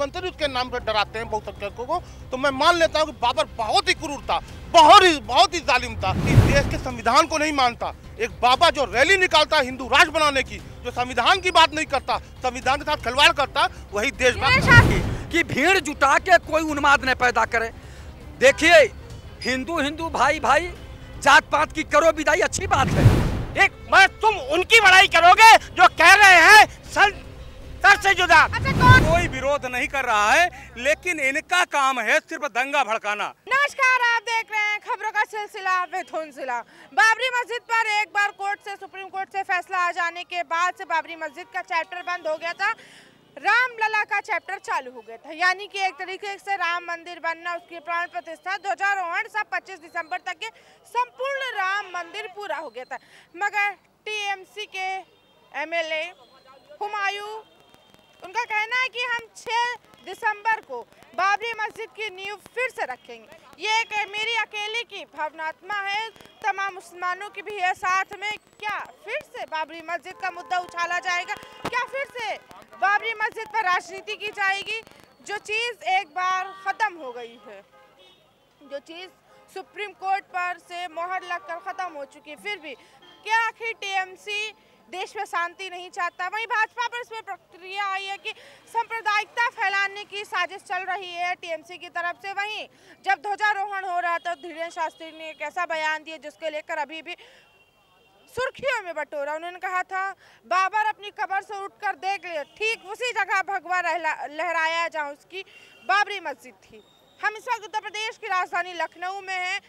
मुख्यमंत्री उसके नाम पर डराते हैं बहुसंख्यकों को, तो मैं मान लेता हूँ कि बाबर बहुत ही क्रूर था, बहुत ही जालिम था। इस देश के संविधान को नहीं मानता। एक बाबा जो रैली निकालता है हिंदू राष्ट्र बनाने की, जो संविधान की बात नहीं करता, संविधान के साथ खिलवाड़ करता, वही देशभक्त की भीड़ जुटा के कोई उन्माद न पैदा करे। देखिए, हिंदू भाई भाई जात पात की करो विदाई, अच्छी बात है। एक मैं तुम उनकी बड़ाई करोगे जो कह रहे हैं सर से जुदा। अच्छा, कोई विरोध नहीं कर रहा है, लेकिन इनका काम है सिर्फ दंगा भड़काना। नमस्कार, आप देख रहे हैं खबरों का सिलसिला विद सिला। बाबरी मस्जिद पर एक बार सुप्रीम कोर्ट से फैसला आ जाने के बाद से बाबरी मस्जिद का चैप्टर बंद हो गया था, रामलला का चैप्टर चालू हो गया था। यानी कि एक तरीके से राम मंदिर बनना, उसकी प्राण प्रतिष्ठा, ध्वजारोहण सब 25 दिसंबर तक के संपूर्ण राम मंदिर पूरा हो गया था। मगर टीएमसी के एमएलए हुमायूं, उनका कहना है कि हम 6 दिसंबर को बाबरी मस्जिद की नींव फिर से रखेंगे। ये एक मेरी अकेले की भावनात्मा है, तमाम मुसलमानों की भी है साथ में। क्या फिर से बाबरी मस्जिद का मुद्दा उछाला जाएगा? क्या फिर से बाबरी मस्जिद पर राजनीति की जाएगी? जो चीज़ एक बार ख़त्म हो गई है, जो चीज़ सुप्रीम कोर्ट पर से मोहर लगकर ख़त्म हो चुकी है, फिर भी क्या आखिर टीएमसी देश में शांति नहीं चाहता? वहीं भाजपा पर इसमें प्रक्रिया आई है कि सांप्रदायिकता फैलाने की साजिश चल रही है टीएमसी की तरफ से। वहीं जब ध्वजारोहण हो रहा था, धीरेन्द्र शास्त्री ने एक ऐसा बयान दिया जिसके लेकर अभी भी सुर्खियों में बटोरा। उन्होंने कहा था, बाबर अपनी कब्र से उठकर देख लिया, ठीक उसी जगह भगवा लहराया जहाँ उसकी बाबरी मस्जिद थी। हम इस वक्त उत्तर प्रदेश की राजधानी लखनऊ में हैं।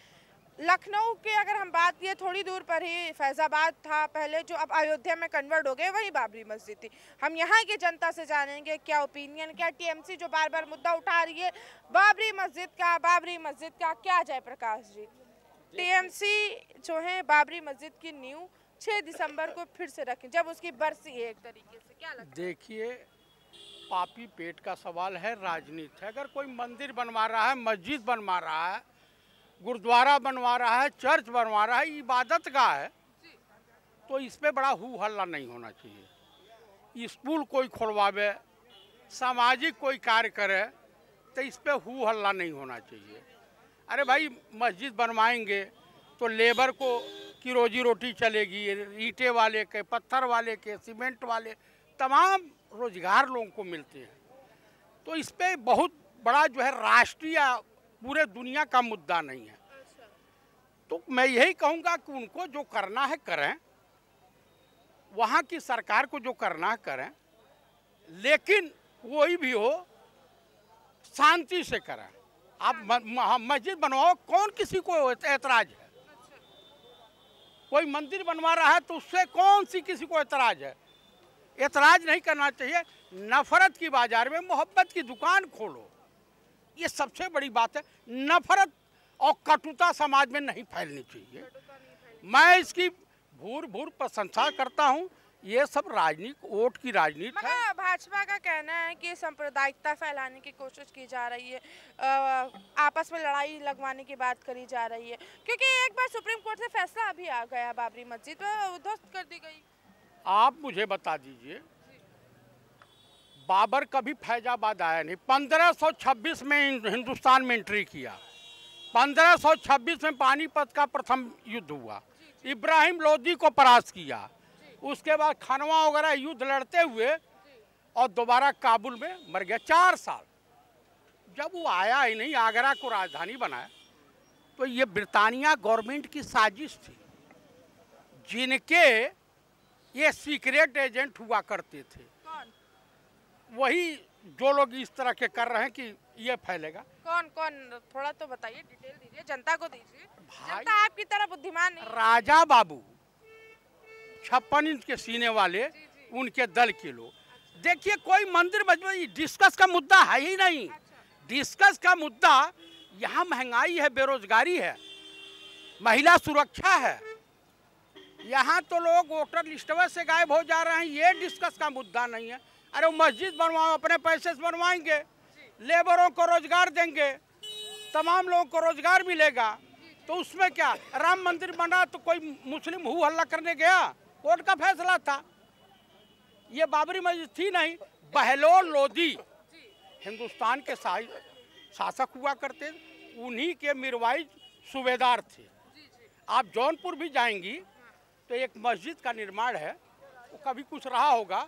लखनऊ के अगर हम बात किए, थोड़ी दूर पर ही फैजाबाद था पहले, जो अब अयोध्या में कन्वर्ट हो गए, वही बाबरी मस्जिद थी। हम यहाँ की जनता से जानेंगे क्या ओपिनियन, क्या टीएमसी जो बार बार मुद्दा उठा रही है बाबरी मस्जिद का क्या जयप्रकाश जी, टीएमसी जो है बाबरी मस्जिद की नींव 6 दिसंबर को फिर से रखें, जब उसकी बरसी है, एक तरीके से क्या लगता है? देखिए, पापी पेट का सवाल है, राजनीति है। अगर कोई मंदिर बनवा रहा है, मस्जिद बनवा रहा है, गुरुद्वारा बनवा रहा है, चर्च बनवा रहा है, इबादत गाह है, तो इस पे बड़ा हू हल्ला नहीं होना चाहिए। स्कूल कोई खुलवावे, सामाजिक कोई कार्य करे, तो इस पे हू हल्ला नहीं होना चाहिए। अरे भाई, मस्जिद बनवाएंगे तो लेबर को की रोजी रोटी चलेगी, ईंटे वाले के, पत्थर वाले के, सीमेंट वाले, तमाम रोजगार लोगों को मिलते हैं। तो इस पे बहुत बड़ा जो है राष्ट्रीय पूरे दुनिया का मुद्दा नहीं है। तो मैं यही कहूँगा कि उनको जो करना है करें, वहाँ की सरकार को जो करना है करें, लेकिन कोई भी हो शांति से करें। आप मस्जिद बनवाओ, कौन किसी को एतराज है? कोई मंदिर बनवा रहा है तो उससे कौन सी किसी को एतराज है? एतराज नहीं करना चाहिए। नफरत की बाजार में मोहब्बत की दुकान खोलो, ये सबसे बड़ी बात है। नफरत और कटुता समाज में नहीं फैलनी चाहिए। मैं इसकी भूर प्रशंसा करता हूँ। ये सब राजनीति, वोट की राजनीति है। भाजपा का कहना है कि सांप्रदायिकता फैलाने की कोशिश की जा रही है, आपस में लड़ाई लगवाने की बात करी जा रही है, क्योंकि एक बार सुप्रीम कोर्ट से फैसला अभी आ गया, बाबरी मस्जिद ध्वस्त कर दी गई। आप मुझे बता दीजिए, बाबर कभी फैजाबाद आया नहीं। 1526 में हिंदुस्तान में एंट्री किया, 1526 में पानीपत का प्रथम युद्ध हुआ, इब्राहिम लोदी को परास्त किया, उसके बाद खनवा वगैरह युद्ध लड़ते हुए और दोबारा काबुल में मर गया। 4 साल जब वो आया ही नहीं, आगरा को राजधानी बनाया, तो ये ब्रिटानिया गवर्नमेंट की साजिश थी, जिनके ये सीक्रेट एजेंट हुआ करते थे। वही जो लोग इस तरह के कर रहे हैं कि ये फैलेगा। कौन थोड़ा तो बताइए, डिटेल दीजिए, जनता को दीजिए। जनता आपकी तरह बुद्धिमान नहीं। राजा बाबू, 56 इंच के सीने वाले, उनके दल के लोग। देखिए, कोई मंदिर मस्जिद डिस्कस का मुद्दा है ही नहीं। डिस्कस का मुद्दा यहाँ महंगाई है, बेरोजगारी है, महिला सुरक्षा है। यहाँ तो लोग वोटर लिस्ट से गायब हो जा रहे हैं, ये डिस्कस का मुद्दा नहीं है। अरे मस्जिद बनवाओ, अपने पैसे से बनवाएंगे, लेबरों को रोजगार देंगे, तमाम लोगों को रोजगार मिलेगा, तो उसमें क्या? राम मंदिर बना तो कोई मुस्लिम हू हल्ला करने गया? कोर्ट का फैसला था, ये बाबरी मस्जिद थी नहीं। बहलोल लोदी हिंदुस्तान के शासक हुआ करते, उन्हीं के मिरवाइज सूबेदार थे। आप जौनपुर भी जाएंगी तो एक मस्जिद का निर्माण है, वो कभी कुछ रहा होगा,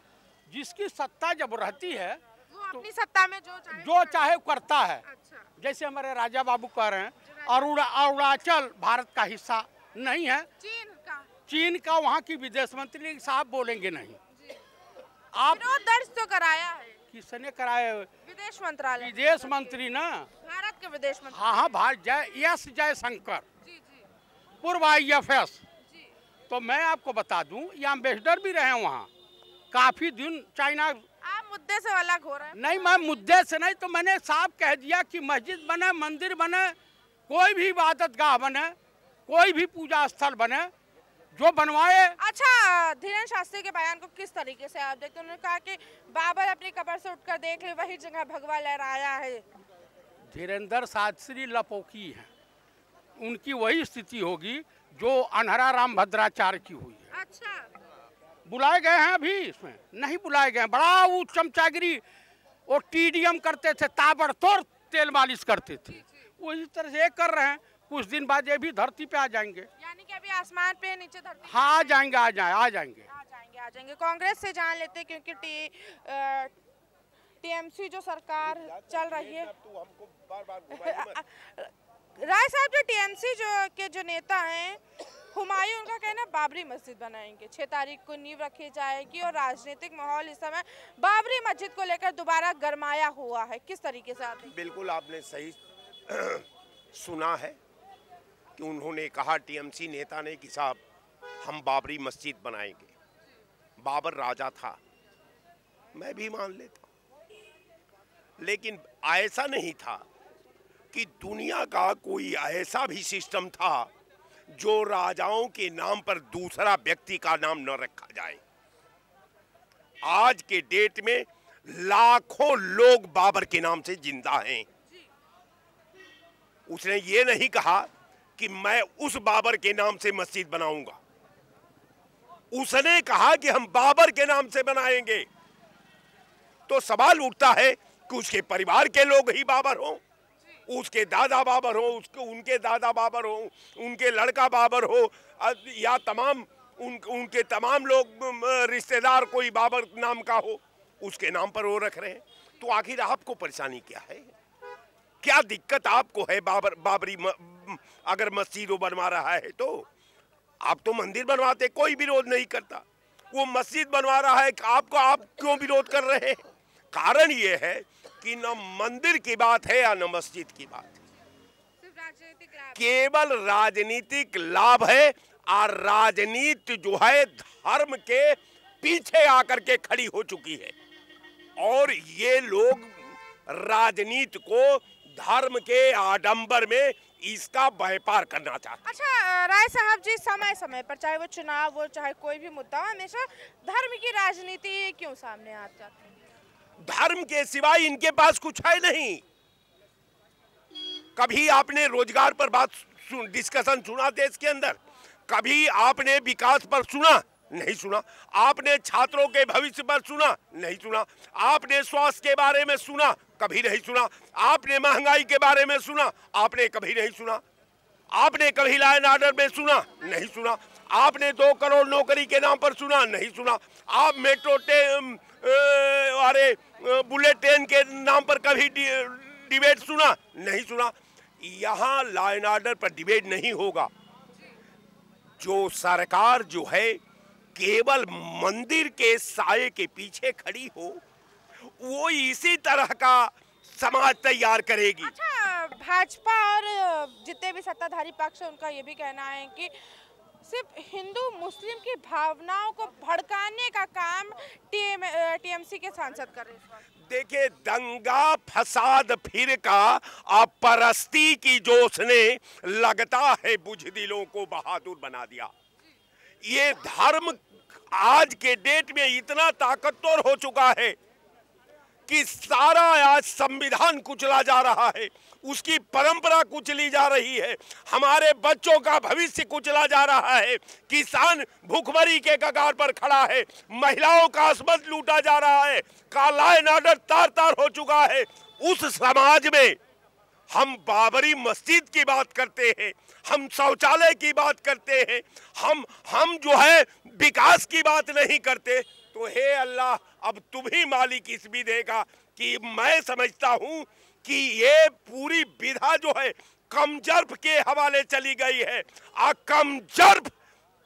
जिसकी सत्ता जब रहती है वो अपनी सत्ता में जो चाहे करता है। अच्छा। जैसे हमारे राजा बाबू कह रहे हैं अरुणाचल भारत का हिस्सा नहीं है, चीन का वहाँ की विदेश मंत्री साहब बोलेंगे नहीं। आप दर्ज तो कराया है, किसने कराया? विदेश मंत्रालय, विदेश मंत्री ना, भारत के विदेश मंत्री। हाँ, भारत जयशंकर, पूर्व IFS। तो मैं आपको बता दूं, ये एम्बेसडर भी रहे वहाँ काफी दिन चाइना। आप मुद्दे से अलग हो रहे हैं। नहीं, मैं मुद्दे से नहीं, तो मैंने साफ कह दिया कि मस्जिद बने, मंदिर बने, कोई भी इबादत गाह बने, कोई भी पूजा स्थल बने, जो बनवाए। अच्छा, धीरेन्द्र शास्त्री के बयान को किस तरीके से आप देखते हैं? उन्होंने कहा कि बाबर अपनी कब्र से उठकर देख ले, वही जगह भगवा लहराया है। धीरेन्द्र शास्त्री लपोकी हैं, उनकी वही स्थिति होगी जो अनहरा राम भद्राचार्य की हुई है। अच्छा, बुलाए गए हैं अभी? इसमें नहीं बुलाए गए हैं। बड़ा वो चमचागिरी, वो TDM करते थे, ताबड़तोड़ तेल मालिश करते थे, वही तरह से कर रहे हैं। कुछ दिन बाद ये भी धरती पे आ जाएंगे। यानी कि अभी आसमान पे, नीचे धरती। हाँ, आ जाएंगे। कांग्रेस से जान लेते हैं, क्योंकि TMC जो सरकार चल रही है। राय साहब, जो TMC जो नेता हैं, हुमायूं, उनका कहना बाबरी मस्जिद बनाएंगे, 6 तारीख को नींव रखी जाएगी, और राजनीतिक माहौल इस समय बाबरी मस्जिद को लेकर दोबारा गरमाया हुआ है। किस तरीके से आप? बिल्कुल आपने सही सुना है कि उन्होंने कहा, TMC नेता ने, कि साहब हम बाबरी मस्जिद बनाएंगे। बाबर राजा था, मैं भी मान लेता हूँ, लेकिन ऐसा नहीं था कि दुनिया का कोई ऐसा भी सिस्टम था जो राजाओं के नाम पर दूसरा व्यक्ति का नाम न रखा जाए। आज के डेट में लाखों लोग बाबर के नाम से जिंदा हैं। उसने ये नहीं कहा कि मैं उस बाबर के नाम से मस्जिद बनाऊंगा, उसने कहा कि हम बाबर के नाम से बनाएंगे। तो सवाल उठता है कि उसके परिवार के लोग ही बाबर हों, उसके दादा बाबर हो, उनके दादा बाबर हो, उनके लड़का बाबर हो, या उनके तमाम लोग रिश्तेदार कोई बाबर नाम का हो, उसके नाम पर वो रख रहे हैं। तो आखिर आपको परेशानी क्या है? क्या दिक्कत आपको है? बाबरी अगर मस्जिद वो बनवा रहा है तो आप तो मंदिर बनवाते, कोई विरोध नहीं करता। वो मस्जिद बनवा रहा है, आप क्यों विरोध कर रहे हैं? कारण ये है कि न मंदिर की बात है या न मस्जिद की बात है, सिर्फ राजनीतिक लाभ, केवल राजनीतिक लाभ है। और राजनीति जो है धर्म के पीछे आकर के खड़ी हो चुकी है, और ये लोग राजनीति को धर्म के आडंबर में इसका व्यापार करना चाहते हैं। अच्छा राय साहब जी, समय समय पर चाहे वो चुनाव हो, चाहे कोई भी मुद्दा हो, हमेशा धर्म की राजनीति क्यों सामने आ जाती है? धर्म के सिवाय इनके पास कुछ है नहीं। कभी आपने रोजगार पर डिस्कशन सुना देश के अंदर? कभी आपने विकास पर सुना? नहीं सुना। आपने छात्रों के भविष्य पर सुना? नहीं सुना। आपने स्वास्थ्य के बारे में सुना? कभी नहीं सुना। आपने महंगाई के बारे में सुना? आपने कभी नहीं सुना। आपने कभी लॉ एंड ऑर्डर में सुना? नहीं सुना। आपने 2 करोड़ नौकरी के नाम पर सुना? नहीं सुना। आप मेट्रो बुलेट ट्रेन के नाम पर कभी डिबेट सुना? नहीं सुना। यहाँ लॉ एंड ऑर्डर पर डिबेट नहीं होगा। जो सरकार जो है केवल मंदिर के साये के पीछे खड़ी हो, वो इसी तरह का समाज तैयार करेगी। अच्छा, भाजपा और जितने भी सत्ताधारी पक्ष है, उनका ये भी कहना है कि सिर्फ हिंदू मुस्लिम की भावनाओं को भड़काने का काम TMC के सांसद कर रहे हैं। देखिए, दंगा फसाद फिरका और परस्ती की जोश ने लगता है बुज़दिलों को बहादुर बना दिया। ये धर्म आज के डेट में इतना ताकतवर हो चुका है कि सारा आज संविधान कुचला जा रहा है, उसकी परंपरा कुचली जा रही है, हमारे बच्चों का भविष्य कुचला जा रहा है, किसान भूखमरी के कगार पर खड़ा है, महिलाओं का अस्मत लूटा जा रहा है, लॉ एंड ऑर्डर तार तार हो चुका है, उस समाज में हम बाबरी मस्जिद की बात करते हैं, हम शौचालय की बात करते हैं, हम जो है विकास की बात नहीं करते, तो हे अल्लाह अब तुम ही मालिक इस विधि का। कि मैं समझता हूं कि ये पूरी विधा जो है कमजर्फ के हवाले चली गई है, आ कमजर्फ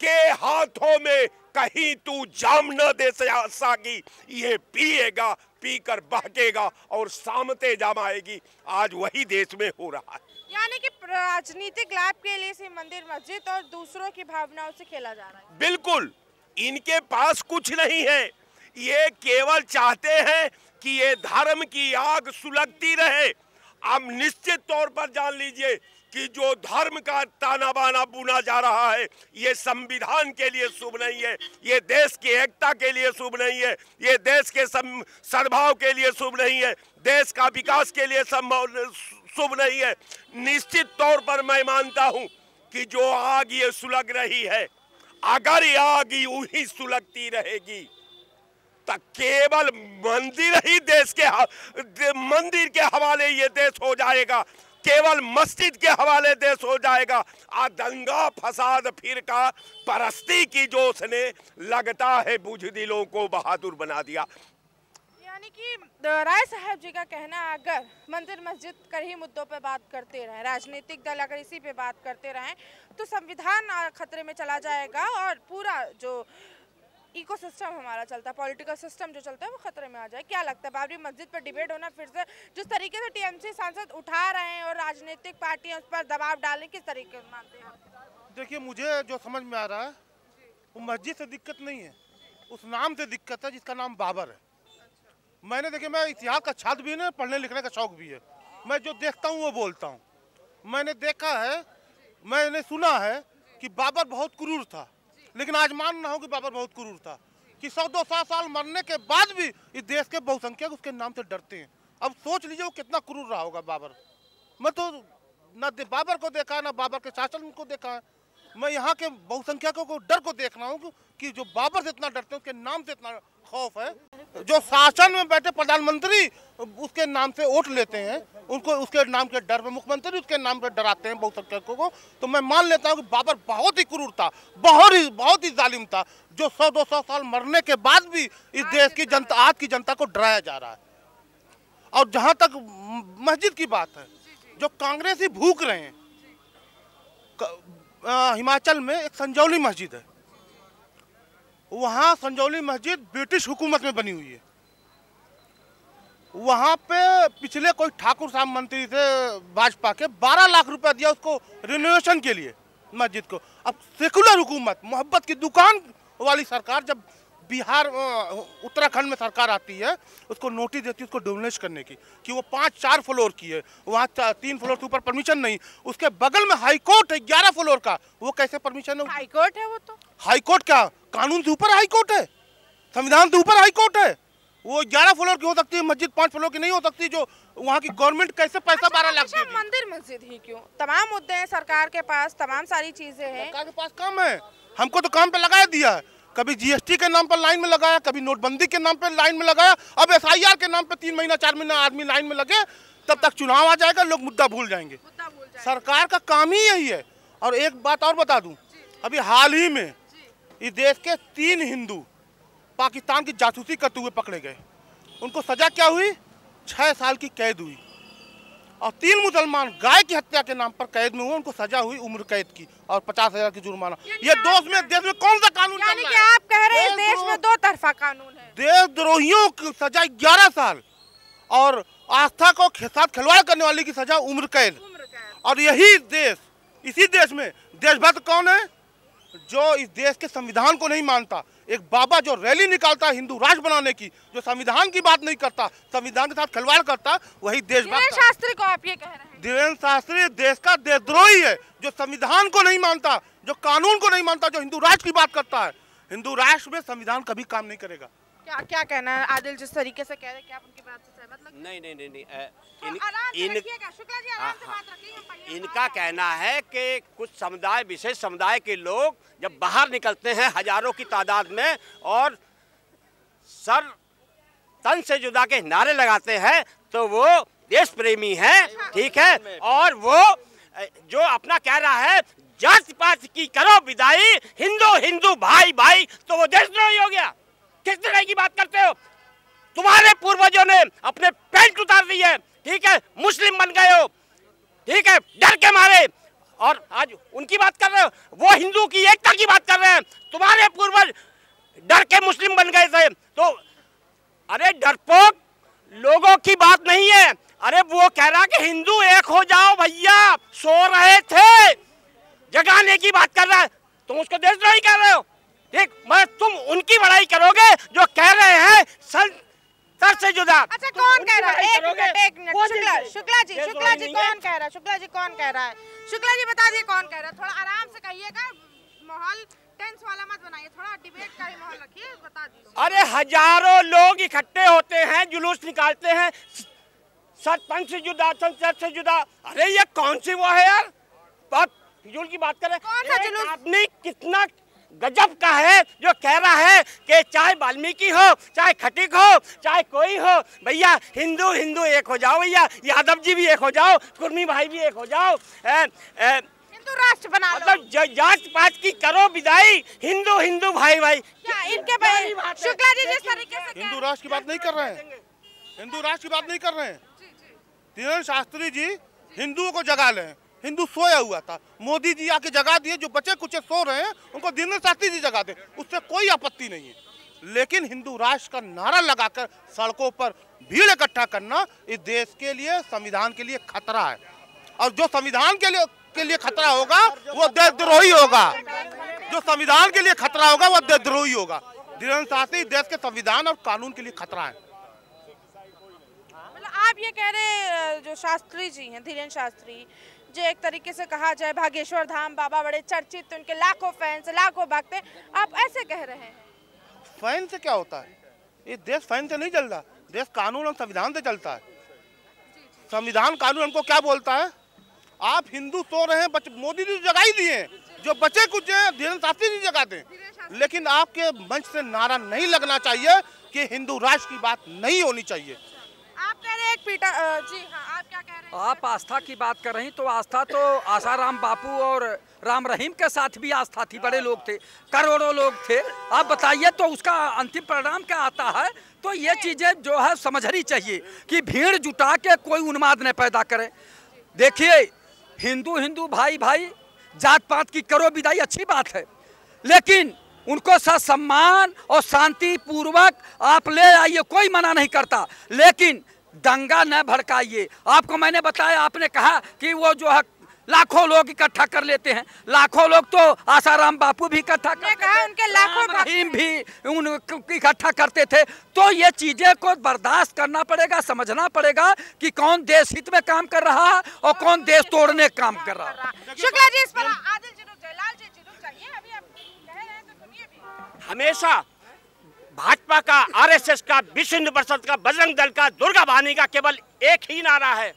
के हाथों में कहीं तू जाम न दे सकी, ये पिएगा, पीकर बहकेगा और सामते जमाएगी। आज वही देश में हो रहा है। यानी कि राजनीतिक लाभ के लिए से मंदिर मस्जिद और दूसरों की भावनाओं से खेला जा रहा है। बिल्कुल, इनके पास कुछ नहीं है, ये केवल चाहते हैं कि ये धर्म की आग सुलगती रहे। आप निश्चित तौर पर जान लीजिए कि जो धर्म का ताना बाना बुना जा रहा है, ये संविधान के लिए शुभ नहीं है, ये देश की एकता के लिए शुभ नहीं है, ये देश के सद्भाव के लिए शुभ नहीं है, देश का विकास के लिए शुभ नहीं है। निश्चित तौर पर मैं मानता हूं कि जो आग ये सुलग रही है, अगर ये आग यूं ही सुलगती रहेगी तो केवल मंदिर ही मंदिर के हवाले ये देश हो जाएगा, केवल मस्जिद के हवाले देश हो जाएगा। दंगा फसाद फिरका परस्ती की जोश ने लगता है बुज़दिलों को बहादुर बना दिया। यानी कि राय साहब जी का कहना, अगर मंदिर मस्जिद कर ही मुद्दों पे बात करते रहें, राजनीतिक दल अगर इसी पे बात करते रहें, तो संविधान खतरे में चला जाएगा और पूरा जो इकोसिस्टम हमारा चलता है, पॉलिटिकल सिस्टम जो चलता है, वो खतरे में आ जाए। क्या लगता है बाबरी मस्जिद पर डिबेट होना फिर से, जिस तरीके से टीएमसी सांसद उठा रहे हैं और राजनीतिक पार्टियां उस पर दबाव डालें, किस तरीके से मानते हैं? देखिए, मुझे जो समझ में आ रहा है वो मस्जिद से दिक्कत नहीं है, उस नाम से दिक्कत है जिसका नाम बाबर है। मैंने देखिए, मैं इतिहास का छात्र भी है, पढ़ने लिखने का शौक भी है, मैं जो देखता हूँ वो बोलता हूँ। मैंने देखा है, मैंने सुना है कि बाबर बहुत क्रूर था, लेकिन आज मान रहा हूं कि बाबर बहुत क्रूर था, कि 100-200 साल मरने के बाद भी इस देश के बहुसंख्यक उसके नाम से डरते हैं। अब सोच लीजिए वो कितना क्रूर रहा होगा बाबर। मैं तो ना बाबर को देखा, ना बाबर के शासन को देखा है, मैं यहाँ के बहुसंख्यकों को डर को देख रहा हूँ कि जो बाबर से इतना डरते हैं, उसके नाम से इतना खौफ है। जो शासन में बैठे प्रधानमंत्री उसके नाम से वोट लेते हैं, उनको उसके नाम के डर पे मुख्यमंत्री उसके नाम पे डराते हैं बहुसंख्यकों को। तो मैं मान लेता हूँ कि बाबर बहुत ही क्रूर था, बहुत ही जालिम था, जो 100-200 साल मरने के बाद भी इस देश की जनता, आज की जनता को डराया जा रहा है। और जहाँ तक मस्जिद की बात है, जो कांग्रेसी भूख रहे हैं, हिमाचल में एक संजौली मस्जिद है, वहाँ संजौली मस्जिद ब्रिटिश हुकूमत में बनी हुई है। वहाँ पे पिछले कोई ठाकुर साहब मंत्री थे भाजपा के, 12 लाख रुपया दिया उसको रिनोवेशन के लिए मस्जिद को। अब सेकुलर हुकूमत, मोहब्बत की दुकान वाली सरकार जब बिहार उत्तराखंड में सरकार आती है, उसको नोटिस देती है उसको डोनेट करने की, कि वो 5-4 फ्लोर की है, वहाँ 3 फ्लोर से ऊपर परमिशन नहीं। उसके बगल में हाई कोर्ट है 11 फ्लोर का, वो कैसे परमिशन है? हाई कोर्ट है वो तो। हाई कोर्ट क्या कानून से ऊपर हाई कोर्ट है, संविधान से ऊपर हाई कोर्ट है। वो 11 फ्लोर की हो सकती है मस्जिद, 5 फ्लोर की नहीं हो सकती। जो वहाँ की गवर्नमेंट कैसे पैसा 12 लाख देगी? मंदिर मस्जिद ही क्यों? तमाम मुद्दे हैं सरकार के पास, तमाम सारी चीजें हैं सरकार के पास। काम है, हमको तो काम पे लगा दिया है। कभी जीएसटी के नाम पर लाइन में लगाया, कभी नोटबंदी के नाम पर लाइन में लगाया, अब एसआईआर के नाम पे 3 महीना 4 महीना आदमी लाइन में लगे, तब तक चुनाव आ जाएगा, लोग मुद्दा भूल जाएंगे। सरकार का काम ही यही है। और एक बात और बता दूं, अभी हाल ही में इस देश के 3 हिंदू पाकिस्तान की जासूसी करते हुए पकड़े गए। उनको सजा क्या हुई? 6 साल की कैद हुई। और 3 मुसलमान गाय की हत्या के नाम पर कैद में हुए, उनको सजा हुई उम्र कैद की और 50,000 की जुर्माना। ये देश में कौन सा कानून चल रहा है? यानी कि आप कह रहे हैं देश में 2 तरफा कानून है। देशद्रोहियों की सजा 11 साल और आस्था को साथ खिलवाड़ करने वाले की सजा उम्र कैद। और यही देश, इसी देश में देशभक्त कौन है? जो इस देश के संविधान को नहीं मानता। एक बाबा जो रैली निकालता है हिंदू राष्ट्र बनाने की, जो संविधान की बात नहीं करता, संविधान के साथ खिलवाड़ करता, वही देशभक्त। शास्त्री को आप ये कह रहे हैं? धीरेन्द्र शास्त्री देश का देशद्रोही है, जो संविधान को नहीं मानता, जो कानून को नहीं मानता, जो हिंदू राष्ट्र की बात करता है। हिंदू राष्ट्र में संविधान कभी काम नहीं करेगा। क्या कहना है आदिल, जिस तरीके से कह रहे हैं, क्या आप उनकी बात से सहमत लगते हैं? नहीं, इनका कहना है कि कुछ समुदाय, विशेष समुदाय के लोग जब बाहर निकलते हैं हजारों की तादाद में और सर तन से जुदा के नारे लगाते हैं, तो वो देश प्रेमी है, ठीक है, और वो जो अपना कह रहा है जात पात की करो विदाई, हिंदू हिंदू भाई भाई, तो वो देशद्रोही हो गया। किस तरह की बात करते हो? तुम्हारे पूर्वजों ने अपने पैंट उतार दी है, ठीक है, मुस्लिम बन गए हो, ठीक है, डर के मारे, और आज उनकी बात कर रहे हो। वो हिंदू की एकता की बात कर रहे हैं, तुम्हारे पूर्वज डर के मुस्लिम बन गए थे। तो अरे डरपोक लोगों की बात नहीं है, अरे वो कह रहा कि हिंदू एक हो जाओ भैया, सो रहे थे, जगाने की बात कर रहा है, तुम उसको देशद्रोही कर रहे हो। ठीक, मैं तुम उनकी बड़ाई करोगे जो कह रहे हैं सर से जुदा। अच्छा, कौन कह रहा है? एक मिनट शुक्ला जी कौन कह रहा है? शुक्ला जी कौन कह रहा है? शुक्ला जी बता दिए कौन कह रहा है। थोड़ा आराम से कहिएगा, माहौल टेंस वाला मत बनाइए, थोड़ा डिबेट का ही माहौल रखिए, बता दीजिए। अरे हजारों लोग इकट्ठे होते हैं, जुलूस निकालते हैं, सरपंच से जुदा, संसद से जुदा। अरे ये कौन सी वो है यार, बहुत फिजूल की बात कर रहे हैं। कौन सा जुलूस? आदमी कितना गजब का है जो कह रहा है कि चाहे वाल्मीकि हो, चाहे खटिक हो, चाहे कोई हो, भैया हिंदू हिंदू एक हो जाओ, भैया यादव जी भी एक हो जाओ, कुर्मी भाई भी एक हो जाओ, हिंदू राष्ट्र बना लो। मतलब जात पात की करो विदाई, हिंदू हिंदू भाई भाई। क्या इनके भाई शुक्ला जी जिस तरीके से हिंदू राष्ट्र की बात नहीं कर रहे हैं, हिंदू राष्ट्र की बात नहीं कर रहे हैं। धीरेन्द्र शास्त्री जी हिंदुओं को जगा ले, हिंदू सोया हुआ था, मोदी जी आके जगा दिए, जो बचे कुछ सो रहे हैं उनको धीरेन्द्र शास्त्री जी जगा दे, उससे कोई आपत्ति नहीं है। लेकिन हिंदू राष्ट्र का नारा लगाकर सड़कों पर भीड़ इकट्ठा करना इस देश के लिए, संविधान के लिए खतरा है, और जो संविधान के लिए खतरा होगा वो देशद्रोही होगा। जो संविधान के लिए खतरा होगा वो देशद्रोही होगा। धीरेन्द्र शास्त्री देश के संविधान और कानून के लिए खतरा है। मतलब आप ये कह रहे, जो शास्त्री जी हैं, धीरेन्द्र शास्त्री, जो एक तरीके से कहा जाए भागेश्वर धाम बाबा बड़े चर्चित, तो उनके लाखों फैंस, लाखों भक्त हैं, आप ऐसे कह रहे हैं? फैन से क्या होता है? ये देश फैन से नहीं चलता, देश कानून और संविधान से चलता है। संविधान कानून हमको क्या बोलता है? आप हिंदू सो रहे हैं, मोदी जी जगा ही दिए, जो बचे कुछ हैं धीरेन्द्र शास्त्री जी जगाते हैं। लेकिन आपके मंच से नारा नहीं लगना चाहिए कि हिंदू राष्ट्र की बात नहीं होनी चाहिए। आप कह रहे हैं एक पीटा जी हाँ, आप क्या कह रहे हैं? आप आस्था की बात कर रही, तो आस्था तो आसाराम बापू और राम रहीम के साथ भी आस्था थी, बड़े लोग थे, करोड़ों लोग थे। आप बताइए तो उसका अंतिम परिणाम क्या आता है? तो ये चीजें जो है समझनी चाहिए कि भीड़ जुटा के कोई उन्माद न पैदा करे। देखिए, हिंदू हिंदू भाई भाई, जात पात की करो विदाई, अच्छी बात है, लेकिन उनको सम्मान और शांति पूर्वक आप ले आइए, कोई मना नहीं करता, लेकिन दंगा न भड़काइए। आपको मैंने बताया, आपने कहा कि वो जो है लाखों लोग इकट्ठा कर लेते हैं, लाखों लोग तो आसाराम बापू भी इकट्ठा करते थे, उनके लाखों रहीम भी उन इकट्ठा करते थे। तो ये चीजें को बर्दाश्त करना पड़ेगा, समझना पड़ेगा कि कौन देश हित में काम कर रहा है और कौन देश तोड़ने काम कर रहा है। शुक्ला जी इस पर आदिल जी रुक जाइए, लाल जी रुक जाइए, अभी आप कह रहे हैं तो सुनिए भी। हमेशा भाजपा का, आरएसएस का, विश्व हिंदू परिषद का, बजरंग दल का, दुर्गा वाहिनी का केवल एक ही नारा है,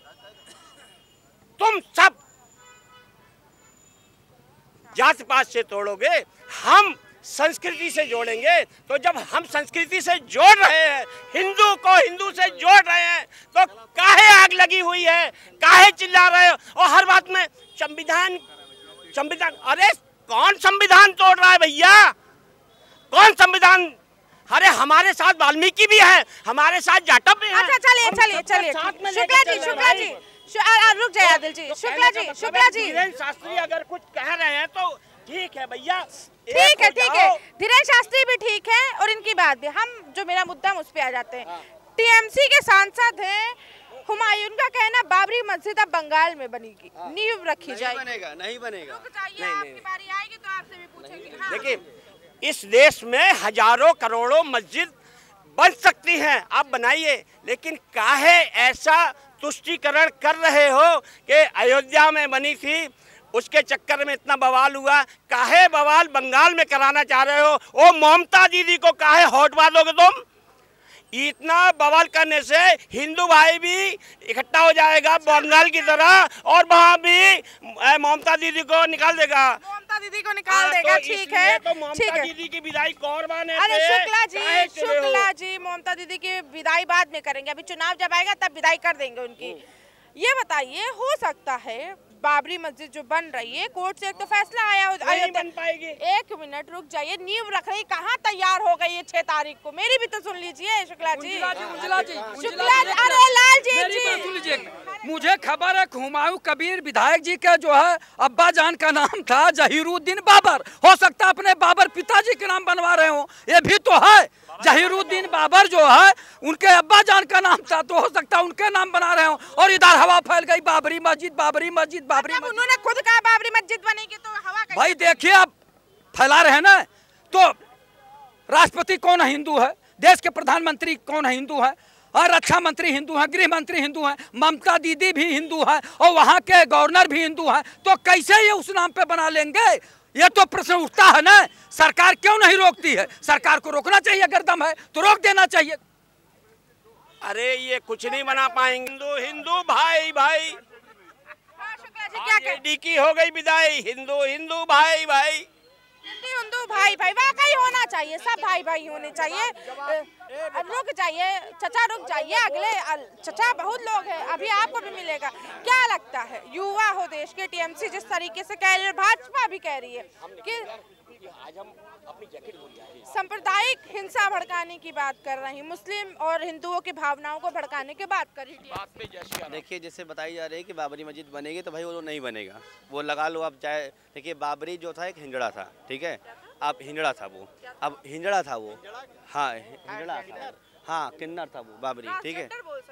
तुम सब जात पात से तोड़ोगे, हम संस्कृति से जोड़ेंगे। तो जब हम संस्कृति से जोड़ रहे हैं, हिंदू को हिंदू से जोड़ रहे हैं, तो काहे आग लगी हुई है, काहे चिल्ला रहे हो? और हर बात में संविधान संविधान, अरे कौन संविधान तोड़ रहा है भैया? कौन संविधान? अरे हमारे साथ वाल्मीकि भी है, हमारे साथ जाटव भी है। अच्छा चलिए शुक्ला जी रुक जाइए, आदिल जी, शुक्ला जी धीरेन्द्र शास्त्री अगर कुछ कह रहे हैं तो ठीक है भैया, ठीक है, धीरेन्द्र शास्त्री भी ठीक है, और इनकी बात भी। हम जो मेरा मुद्दा है उस पे आ जाते हैं। टीएमसी के सांसद हैं हुमायूं का कहना, बाबरी मस्जिद अब बंगाल में बनेगी, नींव रखी जाएगी। नहीं बनेगा। आपकी बारी आएगी तो आपसे भी पूछेंगे। हाँ। देखिए, इस देश में हजारों करोड़ों मस्जिद बन सकती हैं, आप बनाइए, लेकिन काहे ऐसा तुष्टीकरण कर रहे हो कि अयोध्या में बनी थी, उसके चक्कर में इतना बवाल हुआ, काहे बवाल बंगाल में कराना चाह रहे हो? ओ ममता दीदी को काहे हौटवा दोगे तुम? इतना बवाल करने से हिंदू भाई भी इकट्ठा हो जाएगा बंगाल की तरह, और वहाँ भी ममता दीदी को निकाल देगा। ममता दीदी को निकाल देगा, ठीक है, तो ठीक ममता है। दीदी की विदाई कौन माने? अरे शुक्ला जी ममता दीदी की विदाई बाद में करेंगे, अभी चुनाव जब आएगा तब विदाई कर देंगे उनकी। ये बताइए, हो सकता है बाबरी मस्जिद जो बन रही है, कोर्ट से एक तो फैसला आया, नहीं बन पाएगी। एक मिनट रुक जाइए, नींव रख रही, कहाँ तैयार हो गई है 6 तारीख को? मेरी भी तो सुन लीजिए शुक्ला जी। शुक्ला जी, अरे लाल जी सुन लीजिए, मुझे खबर है हुमायूं कबीर विधायक जी का जो है अब्बा जान का नाम था जहीरुद्दीन बाबर। हो सकता है अपने बाबर पिताजी के नाम बनवा रहे हो, ये भी तो है। जहीरुद्दीन बाबर जो है उनके अब्बा जान का नाम था, तो हो सकता है उनके नाम बना रहे हो। और इधर हवा फैल गई बाबरी मस्जिद, बाबरी मस्जिद, बाबरी मस्जिद। उन्होंने खुद कहा बाबरी मस्जिद बनेगी तो हवा कैसे? भाई देखिए, आप फैला रहे हैं ना, तो राष्ट्रपति कौन हिंदू है, देश के प्रधानमंत्री कौन हिंदू है, और रक्षा मंत्री हिंदू हैं, गृह मंत्री हिंदू हैं, ममता दीदी भी हिंदू हैं, और वहाँ के गवर्नर भी हिंदू हैं, तो कैसे ये उस नाम पे बना लेंगे? ये तो प्रश्न उठता है ना। सरकार क्यों नहीं रोकती है? सरकार को रोकना चाहिए, अगर दम है तो रोक देना चाहिए। अरे ये कुछ नहीं बना पाएंगे। हिंदू हिंदू भाई भाई, क्या जेडी की हो गई विदाई, हिंदू हिंदू भाई भाई, हिंदू भाई भाई वाकई होना चाहिए, सब भाई भाई होने चाहिए। रुक जाइए चचा, रुक जाइए, अगले चचा बहुत लोग हैं, अभी आपको भी मिलेगा। क्या लगता है, युवा हो देश के, टीएमसी जिस तरीके से कह रही है, भाजपा भी कह रही है कि सांप्रदायिक हिंसा भड़काने की बात कर रही है, मुस्लिम और हिंदुओं की भावनाओं को भड़काने की बात कर रही है। देखिए, जैसे बताई जा रही है कि बाबरी मस्जिद बनेगी, तो भाई वो नहीं बनेगा, वो लगा लो आप चाहे। देखिए, बाबरी जो था एक हिंजड़ा था, ठीक है, अब हिंजड़ा था वो, अब हिंजड़ा था वो, हाँ हिंजड़ा था, हाँ किन्नर था वो बाबरी, ठीक है।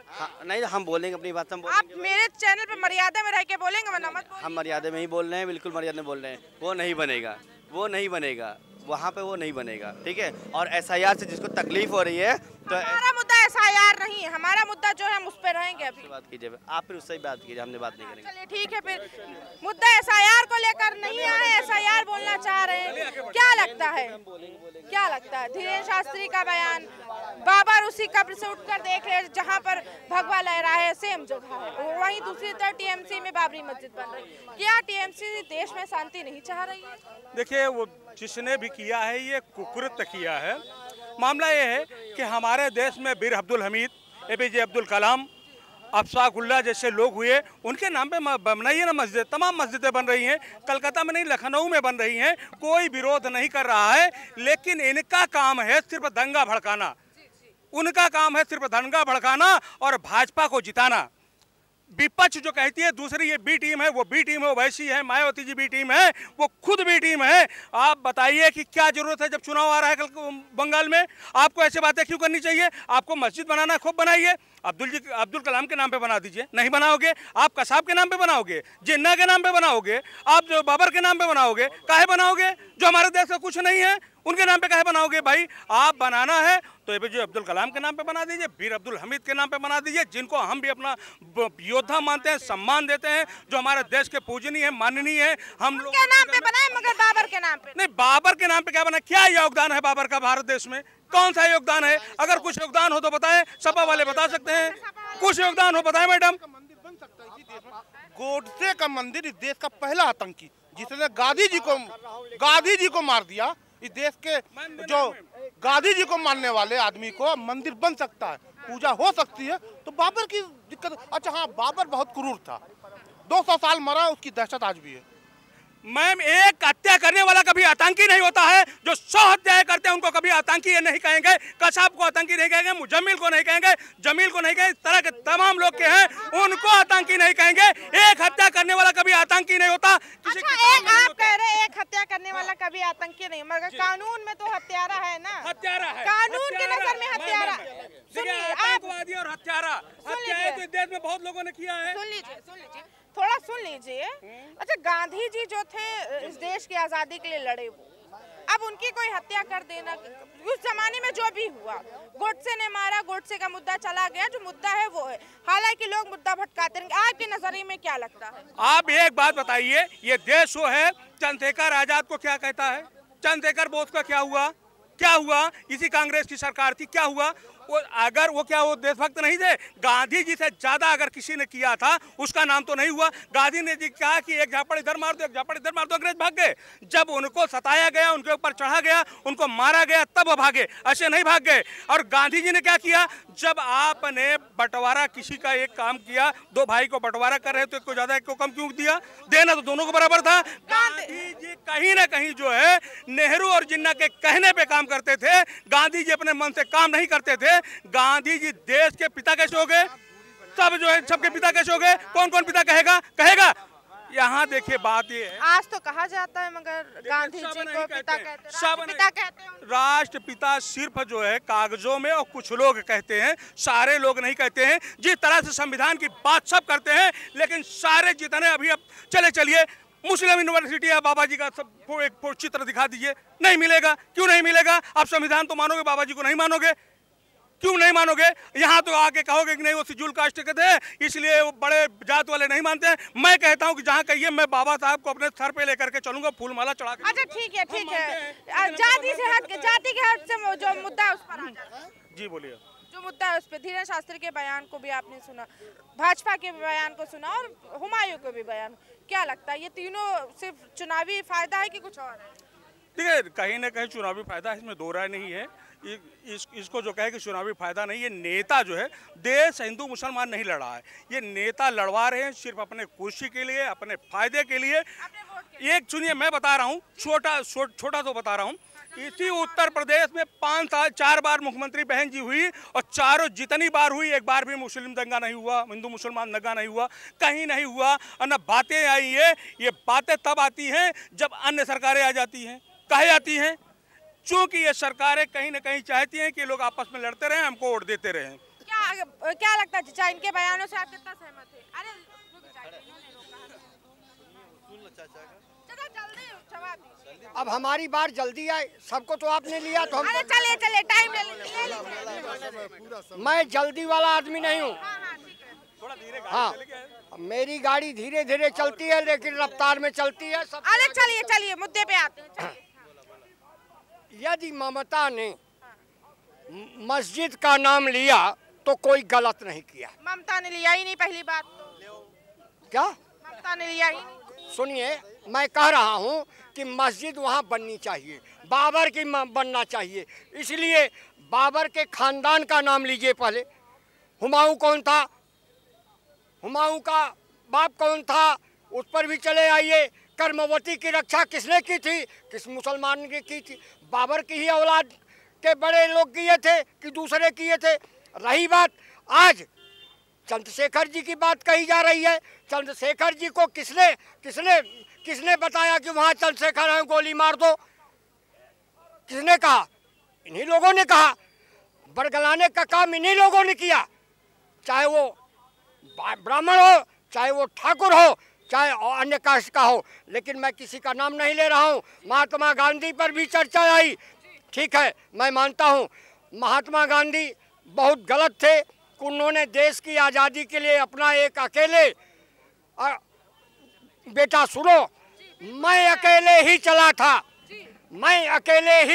हाँ नहीं, हम बोलेंगे अपनी बात, हम आप मेरे चैनल पे मर्यादा में रह के बोलेंगे, वरना मत बोलिए। हम मर्यादा में ही बोल रहे हैं, बिल्कुल मर्यादा में बोल रहे हैं। वो नहीं बनेगा, वो नहीं बनेगा, वहाँ पे वो नहीं बनेगा, ठीक है। और एसआईआर से जिसको तकलीफ हो रही है, तो हमारा मुद्दा एसआईआर नहीं है, हमारा मुद्दा जो है हम उस पर रहेंगे। अभी बात कीजिए, आप फिर उससे ही बात कीजिए, हमने बात नहीं करेंगे। चलिए ठीक है, फिर मुद्दा एसआईआर को लेकर नहीं आए, एसआईआर बोलना चाह रहे हैं। क्या लगता है, क्या लगता है धीरेन्द्र शास्त्री का बयान, बाबर उसी कब्र से उठकर देख रहे जहाँ पर भगवा लहरा है, सेम जगह है, वहीं दूसरी तरफ टीएमसी में बाबरी मस्जिद बन रही है। क्या टीएमसी देश में शांति नहीं चाह रही है? देखिए, वो जिसने भी किया है ये कुकृत्य किया है। मामला ये है कि हमारे देश में बीर अब्दुल हमीद, एपीजे अब्दुल कलाम, अफशाक उल्लाह जैसे लोग हुए, उनके नाम पे बनाइए ना मस्जिद। तमाम मस्जिदें बन रही हैं, कलकत्ता में नहीं लखनऊ में बन रही हैं, कोई विरोध नहीं कर रहा है। लेकिन इनका काम है सिर्फ दंगा भड़काना, उनका काम है सिर्फ दंगा भड़काना और भाजपा को जिताना। विपक्ष जो कहती है दूसरी ये बी टीम है, वो बी टीम है, वैसी है, मायावती जी बी टीम है, वो खुद बी टीम है। आप बताइए कि क्या जरूरत है, जब चुनाव आ रहा है कल बंगाल में, आपको ऐसे बातें क्यों करनी चाहिए? आपको मस्जिद बनाना खूब बनाइए, अब्दुल कलाम के नाम पे बना दीजिए, नहीं बनाओगे आप कसाब के नाम पे बनाओगे, जिन्ना के नाम पे बनाओगे, आप जो बाबर के नाम पे बनाओगे, काहे बनाओगे? जो हमारे देश का कुछ नहीं है उनके नाम पे काहे बनाओगे? भाई आप बनाना है तो एपीजे अब्दुल कलाम के नाम पे बना दीजिए, बीर अब्दुल हमीद के नाम पे बना दीजिए, जिनको हम भी अपना योद्धा मानते हैं, सम्मान देते हैं, जो हमारे देश के पूजनीय है, माननीय है। हम लोग के नाम पे बनाए, मगर बाबर के नाम पे नहीं। बाबर के नाम पे क्या बना? क्या योगदान है बाबर का भारत देश में? कौन सा योगदान है? अगर कुछ योगदान हो तो बताएं, सपा वाले बता सकते हैं। कुछ योगदान हो बताएं मैडम। मंदिर बन सकता है इसी देश में। गोडसे का मंदिर इस देश का पहला आतंकी, जिसने गांधी जी को मार दिया। इस देश के जो गांधी जी को मानने वाले आदमी को मंदिर बन सकता है, पूजा हो सकती है, तो बाबर की दिक्कत। अच्छा हाँ, बाबर बहुत क्रूर था, 200 साल मरा, उसकी दहशत आज भी है। मैम, एक हत्या करने वाला कभी आतंकी नहीं होता है। जो 100 हत्याएं करते हैं उनको कभी आतंकी ये नहीं कहेंगे, कसाब को आतंकी नहीं कहेंगे, मुजम्मिल को नहीं कहेंगे, जमील को नहीं कहेंगे, इस तरह के तमाम लोग के हैं उनको आतंकी नहीं कहेंगे। एक हत्या करने वाला कभी आतंकी नहीं होता। आप कह रहे हैं एक हत्या करने वाला कभी आतंकी नहीं, मगर कानून में तो हत्यारा है ना, हत्यारा है, कानून की नजर में हत्यारा। आतंकवादी और हत्यारा, हत्याएं तो इस देश में बहुत लोगों ने किया है। सुन लीजिए, थोड़ा सुन लीजिए। अच्छा, गांधी जी जो थे इस देश की आजादी के लिए लड़े, वो अब उनकी कोई हत्या कर देना, उस जमाने में जो भी हुआ, गोडसे ने मारा, गोडसे का मुद्दा चला गया, जो मुद्दा है वो है। हालांकि लोग मुद्दा भटकाते रहेंगे। आपके नजरिए में क्या लगता है? आप एक बात बताइए, ये देश वो है, चंद्रशेखर आजाद को क्या कहता है? चंद्रशेखर बोस का क्या हुआ? क्या हुआ? इसी कांग्रेस की सरकार थी, क्या हुआ? वो क्या वो देशभक्त नहीं थे? गांधी जी से ज्यादा अगर किसी ने किया था उसका नाम तो नहीं हुआ। गांधी ने जी कहा कि एक झापड़ इधर मार दो, एक झापड़ इधर मार दो, अंग्रेज भाग गए। जब उनको सताया गया, उनके ऊपर चढ़ा गया, उनको मारा गया, तब वो भागे, ऐसे नहीं भाग गए। और गांधी जी ने क्या किया? जब आपने बंटवारा किसी का एक काम किया, दो भाई को बंटवारा कर रहे तो एक को ज्यादा एक को कम क्यों दिया? देना तो दोनों को बराबर था। गांधी जी कहीं ना कहीं जो है नेहरू और जिन्ना के कहने पे काम करते थे, गांधी जी अपने मन से काम नहीं करते थे। गांधी जी देश के पिता कैसे हो गए? सब जो है सबके पिता कैसे हो गए? कौन कौन पिता कहेगा? यहाँ देखिए बात ये है, आज तो कहा जाता है मगर गांधी जी को पिता कहते हैं। राष्ट्रपिता सिर्फ जो है कागजों में और कुछ लोग कहते हैं, सारे लोग नहीं कहते हैं। जिस तरह से संविधान की बात सब करते हैं, लेकिन सारे जितने अभी अब चलिए मुस्लिम यूनिवर्सिटी है, बाबा जी का सब एक चित्र दिखा दीजिए, नहीं मिलेगा। क्यों नहीं मिलेगा? आप संविधान तो मानोगे, बाबा जी को नहीं मानोगे। क्यों नहीं मानोगे? यहाँ तो आके कहोगे कि नहीं वो शेड्यूल कास्ट के थे इसलिए वो बड़े जात वाले नहीं मानते हैं। मैं कहता हूँ कि जहाँ कहिए मैं बाबा साहब को अपने सर पे लेकर के चलूंगा, फूल माला चढ़ा के। अच्छा ठीक है जाति के हट से जो मुद्दा है उस पर आ जाता है। जी बोलिए। जो मुद्दा है उस पर धीरेन्द्र शास्त्री के बयान को भी आपने सुना, भाजपा के बयान को सुना और हुमायूं को भी बयान। क्या लगता है ये तीनों सिर्फ चुनावी फायदा है कि कुछ और है? देखिए कहीं ना कहीं चुनावी फायदा है, इसमें दो राय नहीं है। इसको जो कहे कि चुनावी फायदा नहीं, ये नेता जो है देश हिंदू मुसलमान नहीं लड़ा है, ये नेता लड़वा रहे हैं सिर्फ अपने कुर्सी के लिए, अपने फायदे के लिए। एक सुनिए मैं बता रहा हूँ, छोटा तो बता रहा हूँ। इसी उत्तर प्रदेश में 4 बार मुख्यमंत्री बहन जी हुई और चारों जितनी बार हुई एक बार भी मुस्लिम दंगा नहीं हुआ, हिंदू मुसलमान दंगा नहीं हुआ, कहीं नहीं हुआ। और न बातें आई है, ये बातें तब आती हैं जब अन्य सरकारें आ जाती हैं। काहे आती हैं? चूंकि ये सरकारें कहीं ना कहीं चाहती हैं कि लोग आपस में लड़ते रहें, हमको वोट देते रहें। क्या लगता है चाचा, इनके बयानों से आप कितना सहमत हैं? अरे अब हमारी बार जल्दी आए, सबको तो आपने लिया तो हम। अरे चलिए टाइम ले लीजिए। मैं जल्दी वाला आदमी नहीं हूँ। हाँ मेरी गाड़ी धीरे धीरे चलती है लेकिन रफ्तार में चलती है सब। अरे चलिए मुद्दे पे आते हैं। यदि ममता ने मस्जिद का नाम लिया तो कोई गलत नहीं किया। ममता ने लिया ही नहीं, पहली बात तो। क्या ममता ने लिया ही नहीं? सुनिए मैं कह रहा हूँ कि मस्जिद वहाँ बननी चाहिए, बाबर की बनना चाहिए। इसलिए बाबर के खानदान का नाम लीजिए पहले। हुमायूं कौन था? हुमायूं का बाप कौन था? उस पर भी चले आइए। कर्मवती की रक्षा किसने की थी? किस मुसलमान ने की थी? बाबर की ही औलाद के बड़े लोग किए थे कि दूसरे किए थे? रही बात आज चंद्रशेखर जी की बात कही जा रही है। चंद्रशेखर जी को किसने बताया कि वहाँ चंद्रशेखर है, गोली मार दो? किसने कहा? इन्हीं लोगों ने कहा। बरगलाने का काम इन्हीं लोगों ने किया, चाहे वो ब्राह्मण हो, चाहे वो ठाकुर हो, चाहे अन्य कास्ट का हो। लेकिन मैं किसी का नाम नहीं ले रहा हूँ। महात्मा गांधी पर भी चर्चा आई, ठीक है मैं मानता हूँ महात्मा गांधी बहुत गलत थे। उन्होंने देश की आज़ादी के लिए अपना एक अकेले बेटा सुनो, मैं अकेले ही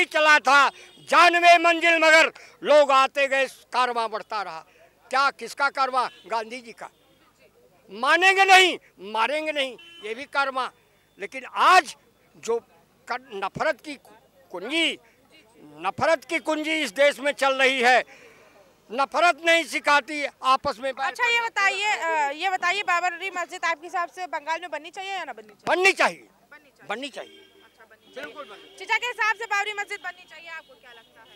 चला था, जानवे मंजिल मगर लोग आते गए, कारवां बढ़ता रहा। क्या किसका कारवां? गांधी जी का। मानेंगे नहीं, मारेंगे नहीं, ये भी कारवां। लेकिन आज जो नफरत की कुंजी इस देश में चल रही है, नफरत नहीं सिखाती आपस में। अच्छा ये बताइए बाबरी मस्जिद आपके हिसाब से बंगाल में बननी चाहिए या ना बननी चाहिए? बननी चाहिए। बिल्कुल चचा के हिसाब से बाबरी मस्जिद बननी चाहिए, आपको क्या लगता है?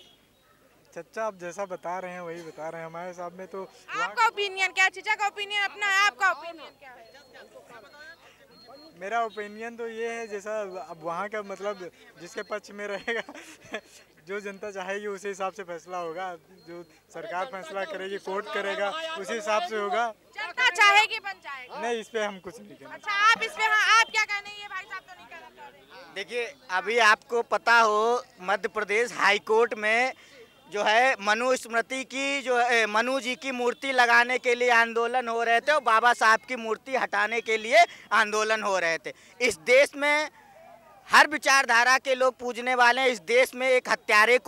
चचा आप जैसा बता रहे हैं वही बता रहे हैं। हमारे हिसाब में तो आपका ओपिनियन क्या है? चचा का ओपिनियन अपना है, आपका ओपिनियन क्या है? मेरा ओपिनियन तो ये है जैसा अब वहाँ का मतलब जिसके पक्ष में रहेगा जो जनता चाहेगी उसी हिसाब से फैसला होगा। जो सरकार फैसला करेगी, कोर्ट करेगा, उसी हिसाब से होगा। जनता चाहेगी बन जाएगा। नहीं इस पे हम कुछ नहीं कहेंगे। अच्छा आप इस पे आप क्या कहने? ये भाई साहब तो नहीं कहना चाह रहे। देखिए अभी आपको पता हो मध्य प्रदेश हाई कोर्ट में जो है मनुस्मृति की जो है मनु जी की मूर्ति लगाने के लिए आंदोलन हो रहे थे और बाबा साहब की मूर्ति हटाने के लिए आंदोलन हो रहे थे। इस देश में हर विचारधारा के लोग पूजने वाले हैं। इस देश में एक हत्यारे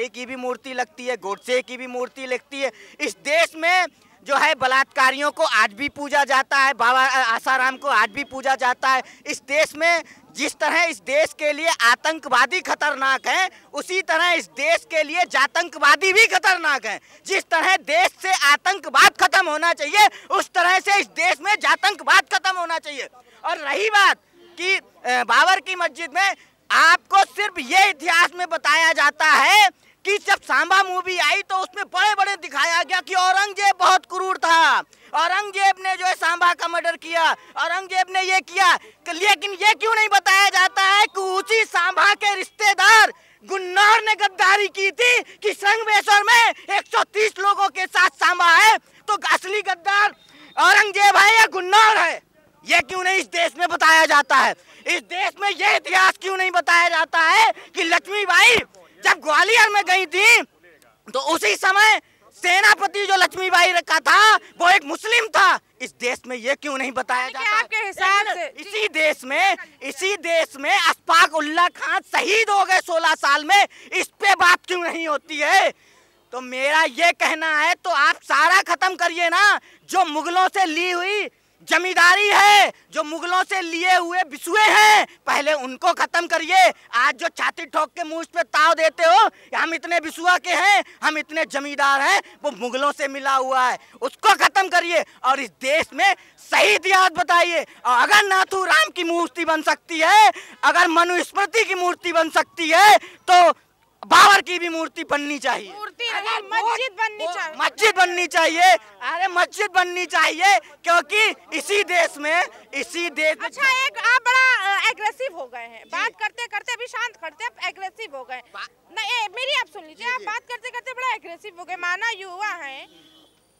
की भी मूर्ति लगती है, गोडसे की भी मूर्ति लगती है। इस देश में जो है बलात्कारियों को आज भी पूजा जाता है, बाबा आसाराम को आज भी पूजा जाता है। इस देश में जिस तरह इस देश के लिए आतंकवादी खतरनाक हैं, उसी तरह इस देश के लिए जातंकवादी भी खतरनाक हैं। जिस तरह देश से आतंकवाद खत्म होना चाहिए, उस तरह से इस देश में जातंकवाद खत्म होना चाहिए। और रही बात कि बाबर की मस्जिद में, आपको सिर्फ ये इतिहास में बताया जाता है कि जब सांबा मूवी आई तो उसमें बड़े बड़े दिखाया गया कि औरंगजेब बहुत क्रूर था, औरंगजेब ने जो है सांबा का मर्डर किया, औरंगजेब ने ये किया। लेकिन ये क्यों नहीं बताया जाता है कि उसी सांबा के रिश्तेदार गुन्नौर ने गद्दारी की थी कि संगमेश्वर में 130 लोगों के साथ सांबा है, तो असली गद्दार औरंगजेब है या गुन्नौर है? ये क्यों नहीं इस देश में बताया जाता है? इस देश में ये इतिहास क्यों नहीं बताया जाता है कि लक्ष्मीबाई जब ग्वालियर में गई थी तो उसी समय सेनापति जो लक्ष्मीबाई रखा था वो एक मुस्लिम था? इस देश में ये क्यों नहीं बताया जाता? आपके हिसाब से इसी देश में अशफाक उल्लाह खान शहीद हो गए 16 साल में, इस पे बात क्यों नहीं होती है? तो मेरा ये कहना है, तो आप सारा खत्म करिए ना। जो मुगलों से ली हुई जमींदारी है, जो मुगलों से लिए हुए बिसुए हैं, पहले उनको खत्म करिए। आज जो छाती ठोक के मुंह पे ताव देते हो, हम इतने बिसुआ के हैं, हम इतने जमींदार हैं, वो मुगलों से मिला हुआ है, उसको खत्म करिए और इस देश में सही इतिहास बताइए। और अगर नाथू राम की मूर्ति बन सकती है, अगर मनुस्मृति की मूर्ति बन सकती है, तो बाबर की भी मूर्ति बननी चाहिए। मस्जिद बननी चाहिए। मस्जिद बननी चाहिए। अरे मस्जिद बननी चाहिए, क्योंकि इसी देश में अच्छा, एक आप बड़ा एग्रेसिव हो गए हैं, बात करते करते अभी शांत करते अब एग्रेसिव हो गए। नहीं, मेरी आप सुन लीजिए, आप बात करते करते बड़ा एग्रेसिव हो गए। माना युवा हैं,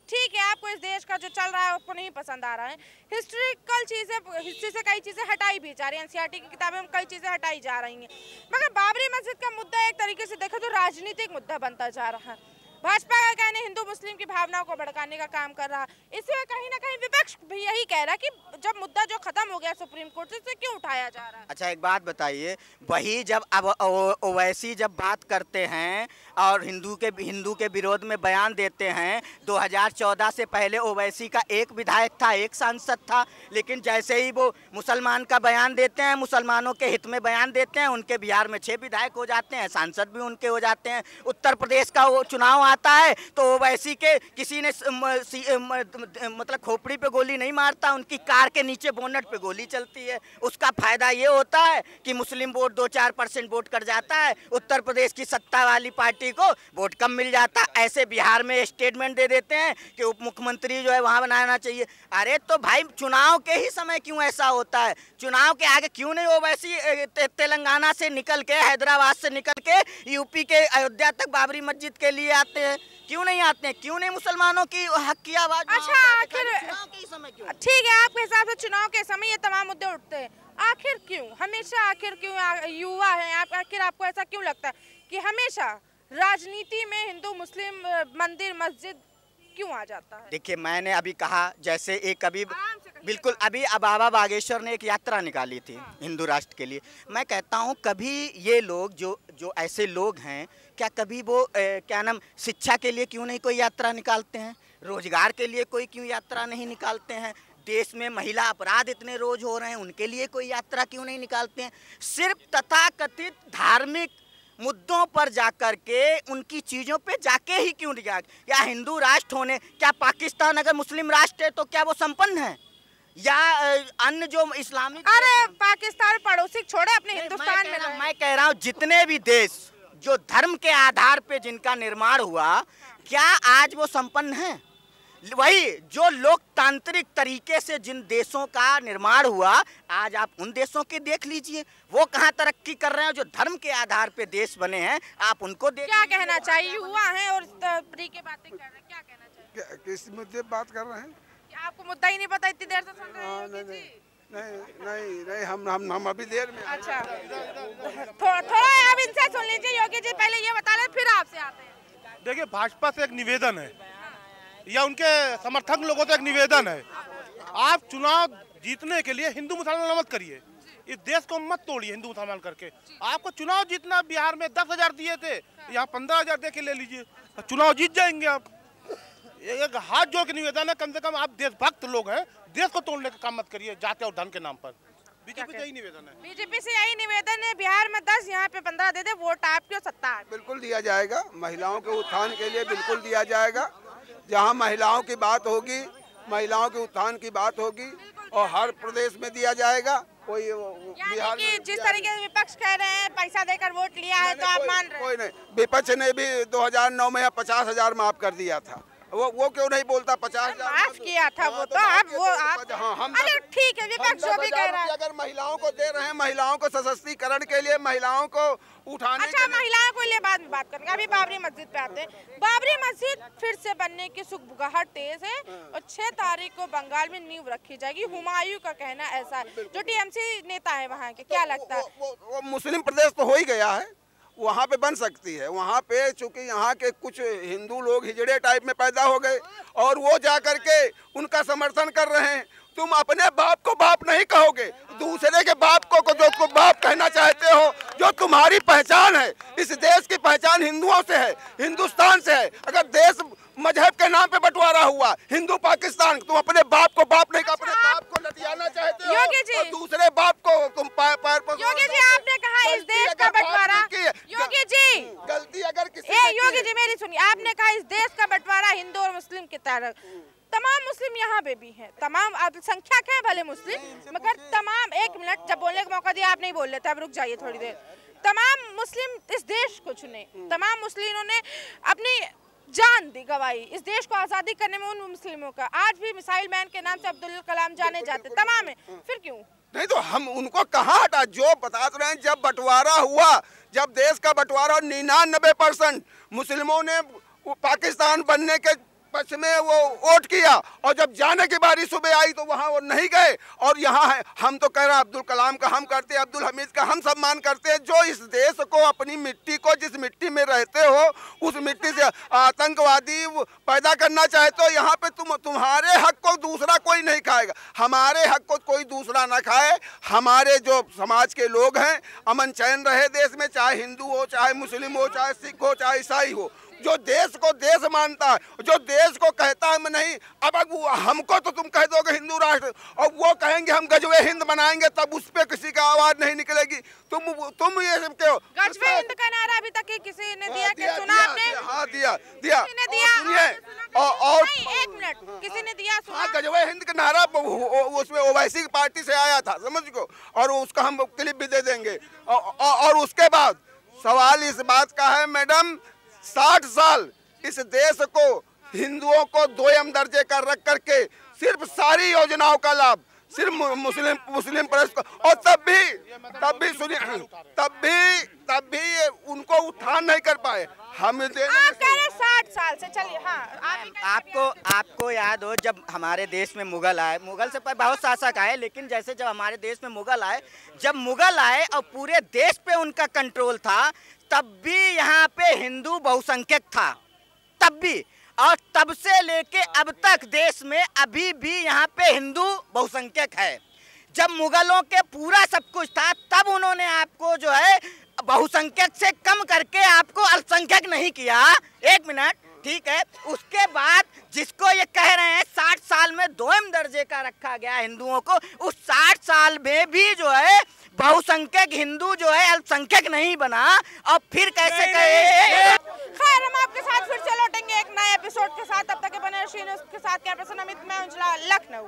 ठीक है, आपको इस देश का जो चल रहा है आपको नहीं पसंद आ रहा है, हिस्ट्री से कई चीजें हटाई भी जा रही हैं, एनसीईआरटी की किताबें में कई चीजें हटाई जा रही हैं, मगर बाबरी मस्जिद का मुद्दा एक तरीके से देखो तो राजनीतिक मुद्दा बनता जा रहा है। भाजपा का कहना हिंदू मुस्लिम की भावनाओं को भड़काने का काम कर रहा है। इसमें कहीं ना कहीं विपक्ष भी यही कह रहा है कि जब मुद्दा जो खत्म हो गया सुप्रीम कोर्ट से क्यों उठाया जा रहा है? अच्छा, एक बात बताइए, वही जब अब ओवैसी जब बात करते हैं और हिंदू के विरोध में बयान देते हैं, 2014 से पहले ओवैसी का एक विधायक था, एक सांसद था, लेकिन जैसे ही वो मुसलमान का बयान देते हैं, मुसलमानों के हित में बयान देते हैं, उनके बिहार में 6 विधायक हो जाते हैं, सांसद भी उनके हो जाते हैं। उत्तर प्रदेश का वो चुनाव आता है तो ओवैसी के किसी ने मतलब खोपड़ी पे गोली नहीं मारता, उनकी कार के नीचे बोनट पे गोली चलती है। उसका फायदा ये होता है कि मुस्लिम वोट 2-4% वोट कर जाता है, उत्तर प्रदेश की सत्ता वाली पार्टी को वोट कम मिल जाता है। ऐसे बिहार में स्टेटमेंट दे देते हैं कि उप मुख्यमंत्री जो है वहाँ बनाना चाहिए। अरे तो भाई चुनाव के ही समय क्यों ऐसा होता है? चुनाव के आगे क्यों नहीं ओवैसी तेलंगाना से निकल के, हैदराबाद से निकल के यूपी के अयोध्या तक बाबरी मस्जिद के लिए आते हैं? क्यों नहीं आते हैं? क्यों नहीं मुसलमानों की हक की आवाज? अच्छा, आखिर चुनाव के समय क्यों? ठीक है, आपके हिसाब से चुनाव के समय ये तमाम मुद्दे उठते हैं, आखिर क्यों? हमेशा आखिर क्यों? युवा हैं आप, आखिर आपको ऐसा क्यों लगता है कि हमेशा राजनीति में हिंदू मुस्लिम मंदिर मस्जिद क्यों आ जाता है? देखिए, मैंने अभी कहा, जैसे एक अभी बिल्कुल अभी बाबा बागेश्वर ने एक यात्रा निकाली थी हिंदू राष्ट्र के लिए। मैं कहता हूँ कभी ये लोग जो ऐसे लोग हैं, क्या कभी वो क्या नाम शिक्षा के लिए क्यों नहीं कोई यात्रा निकालते हैं? रोजगार के लिए कोई क्यों यात्रा नहीं निकालते हैं? देश में महिला अपराध इतने रोज हो रहे हैं, उनके लिए कोई यात्रा क्यों नहीं निकालते हैं? सिर्फ तथाकथित धार्मिक मुद्दों पर जाकर के, उनकी चीज़ों पे जाके ही क्यों निकाल? या हिंदू राष्ट्र होने, क्या पाकिस्तान अगर मुस्लिम राष्ट्र है तो क्या वो संपन्न है? या अन्य जो इस्लामिक, अरे पाकिस्तान पड़ोसी छोड़े, अपने हिंदुस्तान में मैं कह रहा हूँ जितने भी देश जो धर्म के आधार पे जिनका निर्माण हुआ, क्या आज वो संपन्न है? वही जो लोकतांत्रिक तरीके से जिन देशों का निर्माण हुआ, आज आप उन देशों के देख लीजिए, वो कहाँ तरक्की कर रहे हैं। जो धर्म के आधार पे देश बने हैं, आप उनको देख। क्या कहना चाहिए? युवा हैं और तरीके बातें कर रहे हैं, क्या कहना चाहिए? किस मुद्दे पे बात कर रहे हैं? आपको मुद्दा ही नहीं पता, इतनी देर से सुन रहे हैं? नहीं, हम अभी देर में। अच्छा, थोड़ा आप इनसे सुन लीजिए। योगी जी पहले ये बता लें, फिर आपसे आते हैं। देखिए, भाजपा से एक निवेदन है या उनके समर्थक लोगों से एक निवेदन है, आप चुनाव जीतने के लिए हिंदू मुसलमान मत करिए। इस देश को मत तोड़िए हिंदू मुसलमान करके। आपको चुनाव जीतना, बिहार में 10,000 दिए थे, यहाँ 15,000 दे के ले लीजिए, चुनाव जीत जाएंगे आप। एक हाथ जोड़ के निवेदन है, कम से कम आप देशभक्त लोग हैं, देश को तोड़ने का काम मत करिए जाति और धन के नाम पर। बीजेपी से यही निवेदन है, बीजेपी से यही निवेदन है, बिहार में 10, यहाँ पे 15 दे दे, वोट आपकी और सत्ता आपकी। बिल्कुल दिया जाएगा, महिलाओं के उत्थान के लिए बिल्कुल दिया जाएगा। जहाँ महिलाओं की बात होगी, महिलाओं के उत्थान की बात होगी, और हर प्रदेश में दिया जाएगा। कोई बिहार में जिस तरीके से विपक्ष कह रहे हैं पैसा देकर वोट लिया है, तो आप मान रहे हैं? कोई नहीं, विपक्ष ने भी 2009 में 50,000 माफ कर दिया था। वो क्यों नहीं बोलता 50,000 माफ किया था? वो तो आप अरे ठीक है, विपक्ष जो भी कह रहा है, अगर महिलाओं को दे रहे हैं, महिलाओं को सशक्तिकरण के लिए, महिलाओं को उठाने। अच्छा, महिलाओं को लिए बाद में बात करेंगे, अभी बाबरी मस्जिद पे आते हैं। बाबरी मस्जिद फिर से बनने की सुगबुगाहट तेज है और 6 तारीख को बंगाल में नींव रखी जाएगी। हुमायूं का कहना ऐसा है, जो टीएमसी नेता है वहाँ के, क्या लगता है? वो मुस्लिम प्रदेश तो हो ही गया है, वहाँ पे बन सकती है। वहाँ पे चूंकि यहाँ के कुछ हिंदू लोग हिजड़े टाइप में पैदा हो गए और वो जा करके उनका समर्थन कर रहे हैं। तुम अपने बाप को बाप नहीं कहोगे, दूसरे के बाप को जो तुम बाप कहना चाहते हो, जो तुम्हारी पहचान है। इस देश की पहचान हिंदुओं से है, हिंदुस्तान से है। अगर देश मजहब के नाम पे बंटवारा हुआ, हिंदू पाकिस्तान, तुम अपने बाप को बाप नहीं, अपने बाप को लटियाना चाहते हो और दूसरे बाप को तुम पैर पर। योगी जी, आपने कहा इस देश का बंटवारा, योगी जी गलती अगर किसी योगी जी मेरी सुनिए, आपने कहा इस देश का बंटवारा हिंदू और मुस्लिम की तरफ। तमाम मुस्लिम यहाँ पे भी हैं, तमाम संख्यक है भले मुस्लिम, मगर तमाम, एक मिनट, जब बोलने का मौका दिया आप नहीं बोल लेते, अब रुक जाइए थोड़ी देर। तमाम मुस्लिम इस देश को चुने, तमाम मुस्लिमों ने अपनी जान दी, गवाई इस देश को आजादी करने में। उन मुस्लिमों का आज भी मिसाइल मैन के नाम से अब्दुल कलाम जाने जाते, तमाम है, फिर क्यों नहीं? तो हम उनको कहाँ हटा, जो बता रहे हैं, जब बंटवारा हुआ, जब देश का बंटवारा 99% मुस्लिमों ने पाकिस्तान बनने के पक्ष में वो वोट किया, और जब जाने की बारी सुबह आई तो वहाँ वो नहीं गए। और यहाँ है, हम तो कह रहे हैं अब्दुल कलाम का हम करते हैं, अब्दुल हमीद का हम सम्मान करते हैं, जो इस देश को, अपनी मिट्टी को, जिस मिट्टी में रहते हो उस मिट्टी से आतंकवादी पैदा करना चाहते हो। यहाँ पे तुम्हारे हक को दूसरा कोई नहीं खाएगा, हमारे हक को कोई दूसरा ना खाए। हमारे जो समाज के लोग हैं, अमन चैन रहे देश में, चाहे हिंदू हो, चाहे मुस्लिम हो, चाहे सिख हो, चाहे ईसाई हो। जो देश को देश मानता है, जो देश को कहता है नहीं, अब हमको तो तुम कह दोगे हिंदू राष्ट्र, और वो कहेंगे हम गजवे हिंद बनाएंगे, तब उस पे किसी का आवाज नहीं निकलेगी। तुम ये सब क्यों? गजवे हिंद का नारा अभी तक किसी ने दिया कि सुना आपने? हाँ दिया। सुनिए, और एक मिनट, किसी ने दिया सुना? हाँ, गजवे हिंद का नारा उसमें ओवैसी पार्टी से आया था, समझ को, और उसका हम क्लिप भी दे देंगे। और उसके बाद सवाल इस बात का है मैडम, 60 साल इस देश को हिंदुओं को दोयम दर्जे का रख करके सिर्फ सारी योजनाओं का लाभ सिर्फ मुस्लिम प्रदेश को, और तब भी सुनिए, तब भी उनको उत्थान नहीं कर पाए। हम आप कह रहे 60 साल से, चलिए हाँ, आपको याद हो जब हमारे देश में मुगल आए, मुगल से बहुत शासक आए, लेकिन जैसे जब हमारे देश में मुगल आए और पूरे देश पे उनका कंट्रोल था, तब भी यहाँ पे हिंदू बहुसंख्यक था, तब भी, और तब से लेके अब तक देश में अभी भी यहाँ पे हिंदू बहुसंख्यक है। जब मुगलों के पूरा सब कुछ था, तब उन्होंने आपको जो है बहुसंख्यक से कम करके आपको अल्पसंख्यक नहीं किया। एक मिनट, ठीक है, उसके बाद जिसको ये कह रहे हैं 60 साल में दोयम दर्जे का रखा गया हिंदुओं को, उस 60 साल में भी जो है बहुसंख्यक हिंदू जो है अल्पसंख्यक नहीं बना, और फिर कैसे कहे? खैर, हम आपके साथ फिर से लौटेंगे एक नए एपिसोड के साथ, तब तक बने रहिए के साथ। कैमरा पर्सन अमित, मैं उजला, लखनऊ।